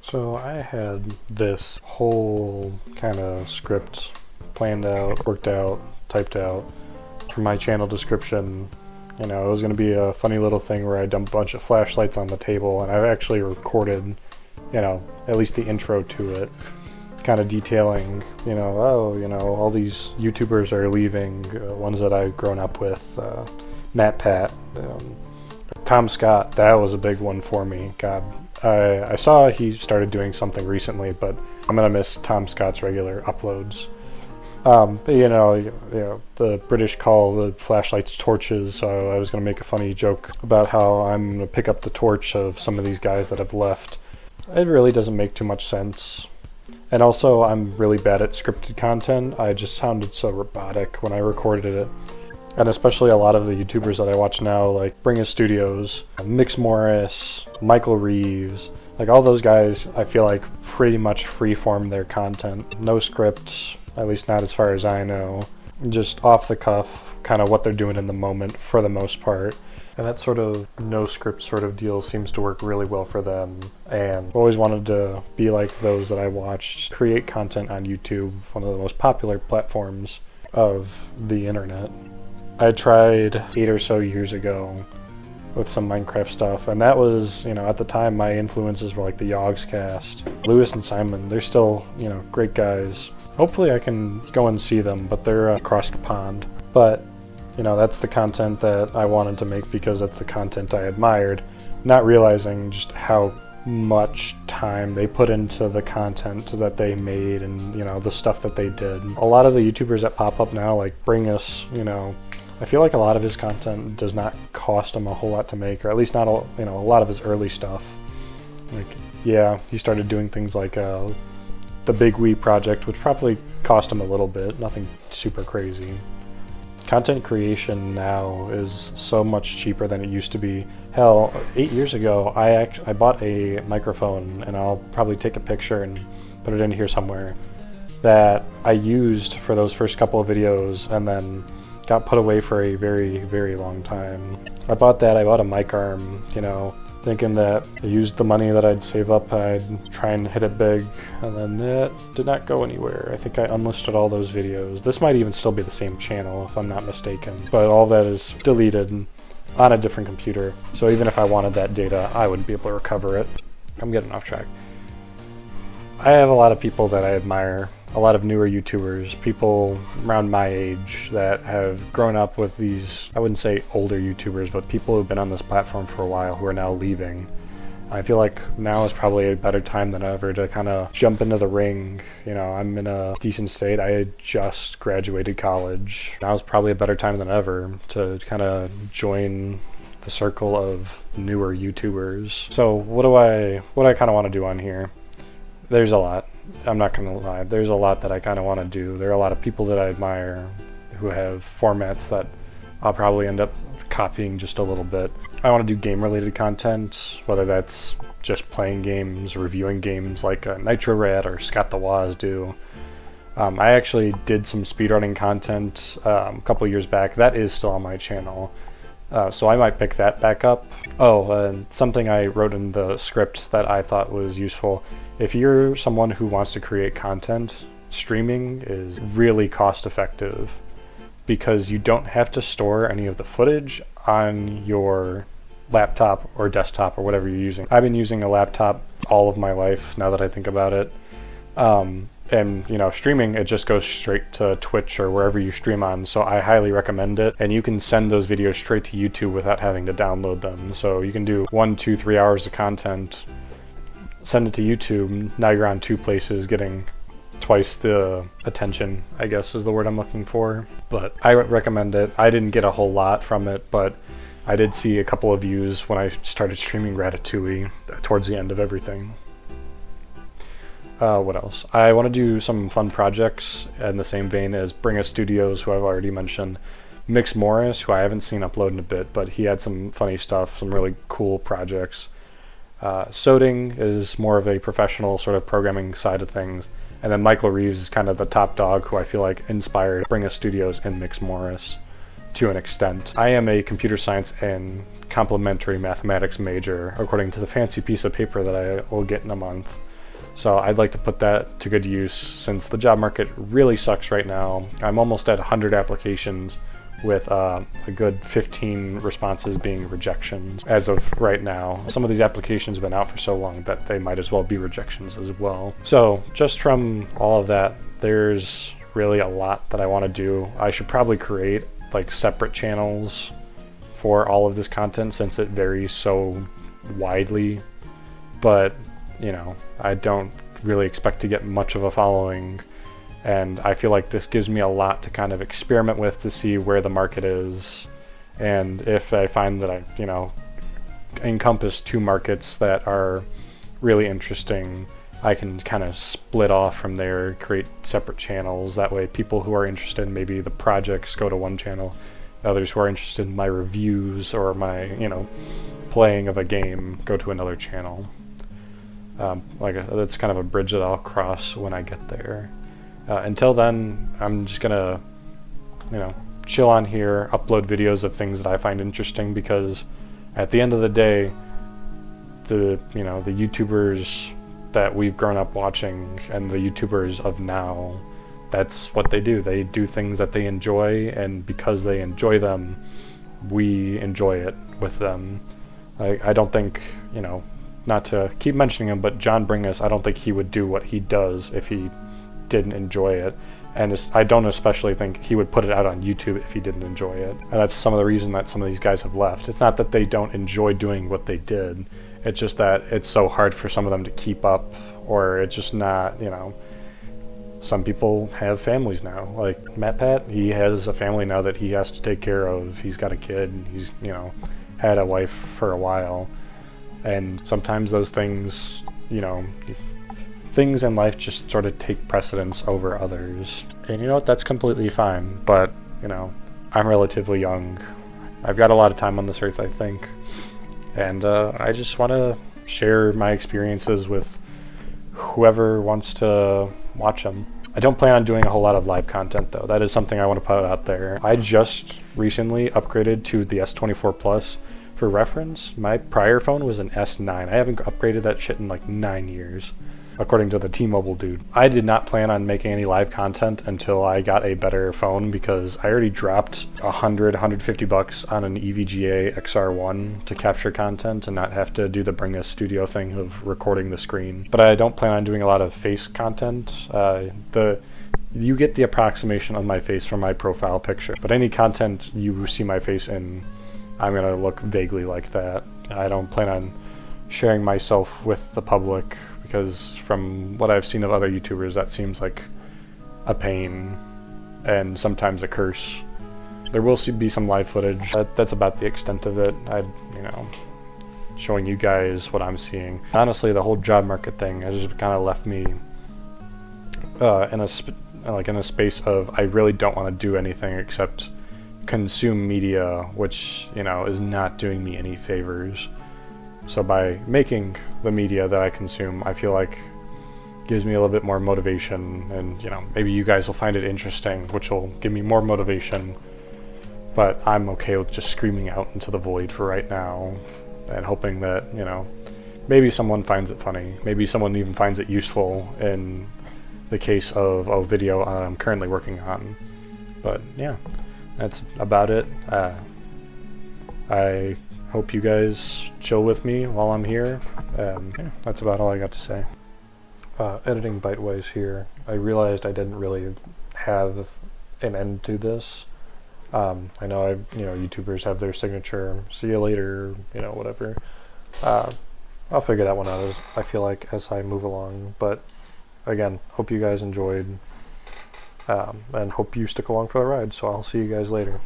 So I had this whole kind of script planned out, worked out, typed out for my channel description. You know, it was going to be a funny little thing where I dump a bunch of flashlights on the table, and I've actually recorded, you know, at least the intro to it, kind of detailing, you know, oh, you know, all these YouTubers are leaving, ones that I've grown up with, Matt Pat, Tom Scott, that was a big one for me. God, I saw he started doing something recently, but I'm gonna miss Tom Scott's regular uploads. But you know, the British call the flashlights torches, so I was gonna make a funny joke about how I'm gonna pick up the torch of some of these guys that have left. It really doesn't make too much sense. And also, I'm really bad at scripted content. I just sounded so robotic when I recorded it. And especially a lot of the YouTubers that I watch now, like Bring Us Studios, Mix Morris, Michael Reeves, like all those guys, I feel like pretty much freeform their content. No script, at least not as far as I know. Just off the cuff, kind of what they're doing in the moment for the most part. And that sort of no script sort of deal seems to work really well for them. And I've always wanted to be like those that I watched create content on YouTube, one of the most popular platforms of the internet. I tried 8 or so years ago with some Minecraft stuff, and that was, you know, at the time my influences were like the Yogscast. Lewis and Simon, they're still, you know, great guys. Hopefully I can go and see them, but they're across the pond. But, you know, that's the content that I wanted to make because that's the content I admired, not realizing just how much time they put into the content that they made and, you know, the stuff that they did. A lot of the YouTubers that pop up now, like Bring Us, you know, I feel like a lot of his content does not cost him a whole lot to make, or at least not a lot of his early stuff. Like, yeah, he started doing things like the Big Wii project, which probably cost him a little bit, nothing super crazy. Content creation now is so much cheaper than it used to be. Hell, 8 years ago, I bought a microphone, and I'll probably take a picture and put it in here somewhere, that I used for those first couple of videos, and then got put away for a very, very long time. I bought a mic arm, you know, thinking that I used the money that I'd save up, I'd try and hit it big, and then that did not go anywhere. I think I unlisted all those videos. This might even still be the same channel if I'm not mistaken, but all that is deleted on a different computer. So even if I wanted that data, I wouldn't be able to recover it. I'm getting off track. I have a lot of people that I admire, a lot of newer YouTubers, people around my age that have grown up with these, I wouldn't say older YouTubers, but people who've been on this platform for a while who are now leaving. I feel like now is probably a better time than ever to kind of jump into the ring. You know, I'm in a decent state. I had just graduated college. Now is probably a better time than ever to kind of join the circle of newer YouTubers. So what I kind of want to do on here? There's a lot. I'm not going to lie. There's a lot that I kind of want to do. There are a lot of people that I admire who have formats that I'll probably end up copying just a little bit. I want to do game-related content, whether that's just playing games, reviewing games like Nitro Rat or Scott the Waz do. I actually did some speedrunning content a couple years back. That is still on my channel. So I might pick that back up. Oh, something I wrote in the script that I thought was useful. If you're someone who wants to create content, streaming is really cost effective because you don't have to store any of the footage on your laptop or desktop or whatever you're using. I've been using a laptop all of my life now that I think about it. And you know, streaming, it just goes straight to Twitch or wherever you stream on, so I highly recommend it. And you can send those videos straight to YouTube without having to download them. So you can do 1, 2, 3 hours of content, send it to YouTube. Now you're on 2 places getting twice the attention, I guess is the word I'm looking for. But I recommend it. I didn't get a whole lot from it, but I did see a couple of views when I started streaming Ratatouille towards the end of everything. What else? I want to do some fun projects in the same vein as Bring Us Studios, who I've already mentioned. Mix Morris, who I haven't seen upload in a bit, but he had some funny stuff, some really cool projects. Soding is more of a professional sort of programming side of things. And then Michael Reeves is kind of the top dog who I feel like inspired Bring Us Studios and Mix Morris to an extent. I am a computer science and complementary mathematics major, according to the fancy piece of paper that I will get in a month. So I'd like to put that to good use since the job market really sucks right now. I'm almost at 100 applications with a good 15 responses being rejections as of right now. Some of these applications have been out for so long that they might as well be rejections as well. So just from all of that, there's really a lot that I want to do. I should probably create like separate channels for all of this content since it varies so widely, but you know, I don't really expect to get much of a following, and I feel like this gives me a lot to kind of experiment with to see where the market is, and if I find that I, you know, encompass two markets that are really interesting, I can kind of split off from there, create separate channels. That way people who are interested in maybe the projects go to one channel, others who are interested in my reviews or my, you know, playing of a game go to another channel. That's kind of a bridge that I'll cross when I get there. Until then, I'm just gonna, you know, chill on here, upload videos of things that I find interesting, because at the end of the day, the YouTubers that we've grown up watching and the YouTubers of now, that's what they do. They do things that they enjoy, and because they enjoy them, we enjoy it with them. I don't think, you know, not to keep mentioning him, but John Bringus, I don't think he would do what he does if he didn't enjoy it. And I don't especially think he would put it out on YouTube if he didn't enjoy it. And that's some of the reason that some of these guys have left. It's not that they don't enjoy doing what they did. It's just that it's so hard for some of them to keep up, or it's just not, you know, some people have families now. Like Matt Pat, he has a family now that he has to take care of. He's got a kid, he's, you know, had a wife for a while. And sometimes those things, you know, things in life just sort of take precedence over others. And you know what, that's completely fine. But, you know, I'm relatively young. I've got a lot of time on this earth, I think. And I just want to share my experiences with whoever wants to watch them. I don't plan on doing a whole lot of live content, though. That is something I want to put out there. I just recently upgraded to the S24 Plus. For reference, my prior phone was an S9. I haven't upgraded that shit in like 9 years, according to the T-Mobile dude. I did not plan on making any live content until I got a better phone, because I already dropped $150 on an EVGA XR1 to capture content and not have to do the Bringus Studio thing of recording the screen. But I don't plan on doing a lot of face content. You get the approximation of my face from my profile picture, but any content you see my face in, I'm gonna look vaguely like that. I don't plan on sharing myself with the public, because from what I've seen of other YouTubers, that seems like a pain and sometimes a curse. There will be some live footage. That's about the extent of it. You know, showing you guys what I'm seeing. Honestly, the whole job market thing has just kind of left me in a space of I really don't want to do anything except consume media, which, you know, is not doing me any favors. So by making the media that I consume, I feel like gives me a little bit more motivation, and, you know, maybe you guys will find it interesting, which will give me more motivation. But I'm okay with just screaming out into the void for right now, and hoping that, you know, maybe someone finds it funny. Maybe someone even finds it useful in the case of a video I'm currently working on. But yeah, that's about it. I hope you guys chill with me while I'm here. Yeah, that's about all I got to say. Editing Byte-wise here, I realized I didn't really have an end to this. I know YouTubers have their signature, see you later, you know, whatever. I'll figure that one out, I feel like, as I move along. But again, hope you guys enjoyed, and hope you stick along for the ride, so I'll see you guys later.